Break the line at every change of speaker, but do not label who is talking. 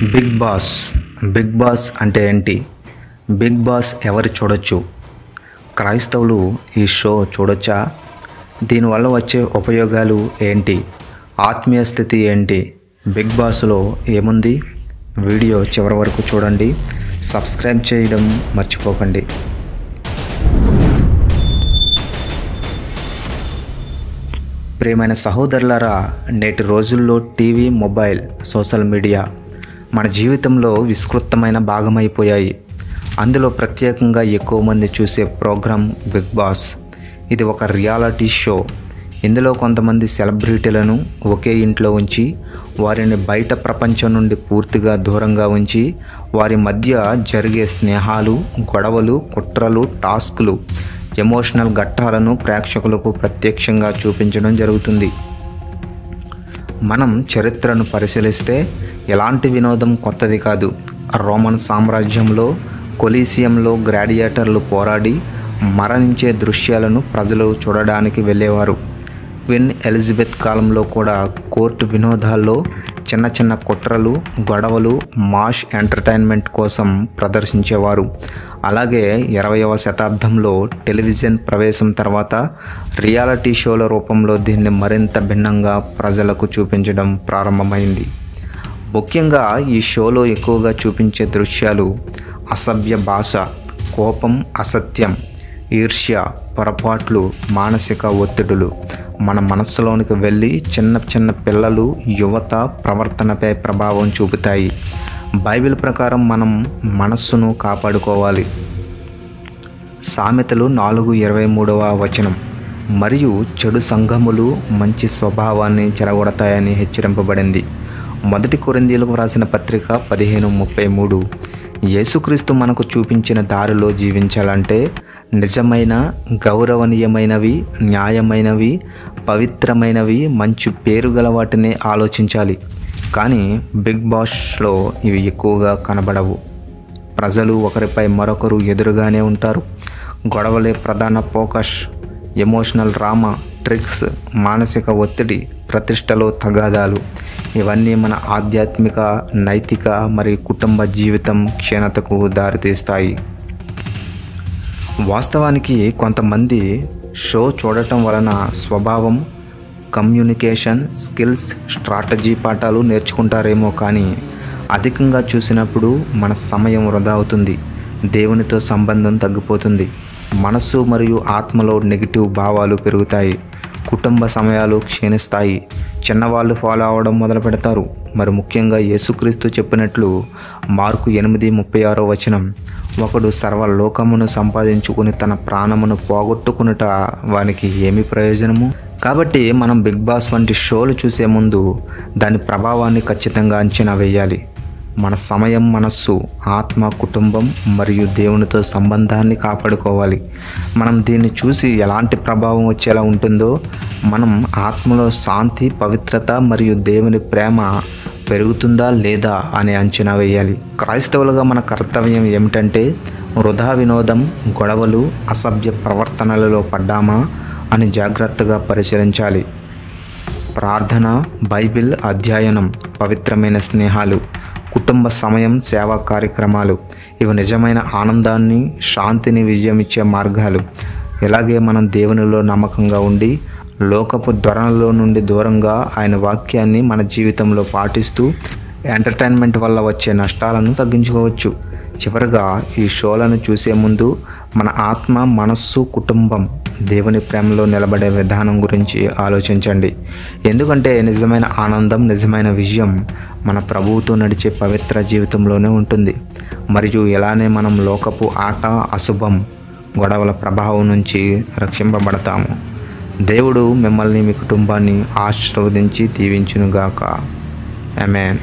Big boss అంటే ఏంటి? Big boss ఎవరు చూడొచ్చు? క్రైస్తవులు ఈ షో చూడొచ్చా? దీనివల్ల వచ్చే ఉపయోగాలు ఏంటి? ఆత్మీయ స్థితి ఏంటి? బిగ్ బాస్లో ఏముంది? వీడియో చివరి వరకు చూడండి. సబ్స్క్రైబ్ చేయడం మర్చిపోకండి. ప్రియమైన సహోదరులారా, నేటి రోజుల్లో టీవీ, మొబైల్, సోషల్ మీడియా మన జీవితంలో విస్తృతమైన భాగమైపోయాయి. అందులో ప్రత్యేకంగా ఎక్కువ మంది చూసే ప్రోగ్రాం బిగ్ బాస్. ఇది ఒక రియాలిటీ షో. ఇందులో కొంతమంది సెలబ్రిటీలను ఒకే ఇంట్లో ఉంచి వారిని బయట ప్రపంచం నుండి పూర్తిగా దూరంగా ఉంచి వారి మధ్య జరిగే స్నేహాలు, గొడవలు, కుట్రలు, టాస్కులు, ఎమోషనల్ ఘట్టాలను ప్రేక్షకులకు ప్రత్యక్షంగా చూపించడం జరుగుతుంది. మనం చరిత్రను పరిశీలిస్తే ఎలాంటి వినోదం కొత్తది కాదు. రోమన్ సామ్రాజ్యంలో కొలీసియంలో గ్లాడియేటర్లు పోరాడి మరణించే దృశ్యాలను ప్రజలు చూడడానికి వెళ్ళేవారు. క్వీన్ ఎలిజబెత్ కాలంలో కూడా కోర్టు వినోదాల్లో చిన్న చిన్న కుట్రలు, గొడవలు మాస్ ఎంటర్టైన్మెంట్ కోసం ప్రదర్శించేవారు. అలాగే 20వ శతాబ్దంలో టెలివిజన్ ప్రవేశం తర్వాత రియాలిటీ షోల రూపంలో దీన్ని మరింత భిన్నంగా ప్రజలకు చూపించడం ప్రారంభమైంది. ముఖ్యంగా ఈ షోలో ఎక్కువగా చూపించే దృశ్యాలు అసభ్య భాష, కోపం, అసత్యం, ఈర్ష్య, పొరపాట్లు, మానసిక ఒత్తిడులు మన మనస్సులోనికి వెళ్ళి చిన్న చిన్న పిల్లలు, యువత ప్రవర్తనపై ప్రభావం చూపుతాయి. బైబిల్ ప్రకారం మనం మనస్సును కాపాడుకోవాలి. సామెతలు 4:23 మరియు చెడు సంఘములు మంచి స్వభావాన్ని చెడగొడతాయని హెచ్చరింపబడింది. 1 కొరింథీయులకు రాసిన పత్రిక 15:33. యేసుక్రీస్తు మనకు చూపించిన దారిలో జీవించాలంటే నిజమైన, గౌరవనీయమైనవి, న్యాయమైనవి, పవిత్రమైనవి, మంచి పేరు గల వాటిని ఆలోచించాలి. కానీ బిగ్ బాస్లో ఇవి ఎక్కువగా కనబడవు. ప్రజలు ఒకరిపై మరొకరు ఎదురుగానే ఉంటారు. గొడవలే ప్రధాన ఫోకస్. ఎమోషనల్ డ్రామా, ట్రిక్స్, మానసిక ఒత్తిడి, ప్రతిష్టలో తగాదాలు ఇవన్నీ మన ఆధ్యాత్మిక, నైతిక మరియు కుటుంబ జీవితం క్షీణతకు దారితీస్తాయి. వాస్తవానికి కొంతమంది షో చూడటం వలన స్వభావం, కమ్యూనికేషన్ స్కిల్స్, స్ట్రాటజీ పాఠాలు నేర్చుకుంటారేమో, కానీ అధికంగా చూసినప్పుడు మన సమయం వృధా అవుతుంది. దేవునితో సంబంధం తగ్గిపోతుంది. మనస్సు మరియు ఆత్మలో నెగిటివ్ భావాలు పెరుగుతాయి. కుటుంబ సమయాలు క్షీణిస్తాయి. చిన్నవాళ్ళు ఫాలో అవ్వడం మొదలు పెడతారు. మరి ముఖ్యంగా యేసుక్రీస్తు చెప్పినట్లు మార్కు 8:36 ఒకడు సర్వలోకమును సంపాదించుకుని తన ప్రాణమును పోగొట్టుకునుట వానికి ఏమి ప్రయోజనము? కాబట్టి మనం బిగ్ బాస్ వంటి షోలు చూసే ముందు దాని ప్రభావాన్ని ఖచ్చితంగా అంచనా వేయాలి. మన సమయం, మనస్సు, ఆత్మ, కుటుంబం మరియు దేవునితో సంబంధాన్ని కాపాడుకోవాలి. మనం దీన్ని చూసి ఎలాంటి ప్రభావం వచ్చేలా ఉంటుందో, మనం ఆత్మలో శాంతి, పవిత్రత మరియు దేవుని ప్రేమ పెరుగుతుందా లేదా అని అంచనా వేయాలి. క్రైస్తవులుగా మన కర్తవ్యం ఏమిటంటే వృధా వినోదం, గొడవలు, అసభ్య ప్రవర్తనలలో పడ్డామా అని జాగ్రత్తగా పరిశీలించాలి. ప్రార్థన, బైబిల్ అధ్యయనం, పవిత్రమైన స్నేహాలు, కుటుంబ సమయం, సేవా కార్యక్రమాలు ఇవి నిజమైన ఆనందాన్ని, శాంతిని విజయమిచ్చే మార్గాలు. ఇలాగే మనం దేవునిలో నమ్మకంగా ఉండి లోకపు ధోరణుల నుండి దూరంగా ఆయన వాక్యాన్ని మన జీవితంలో పాటిస్తూ ఎంటర్టైన్మెంట్ వల్ల వచ్చే నష్టాలను తగ్గించుకోవచ్చు. చివరిగా ఈ షోలను చూసే ముందు మన ఆత్మ, మనస్సు, కుటుంబం దేవుని ప్రేమలో నిలబడే విధానం గురించి ఆలోచించండి. ఎందుకంటే నిజమైన ఆనందం, నిజమైన విజయం మన ప్రభువుతో నడిచే పవిత్ర జీవితంలోనే ఉంటుంది. మరియు ఇలానే మనం లోకపు ఆట, అశుభం, గొడవల ప్రభావం నుంచి రక్షింపబడతాము. దేవుడు మిమ్మల్ని, మీ కుటుంబాన్ని ఆశీర్వదించి దీవించునుగాక. ఆమేన్.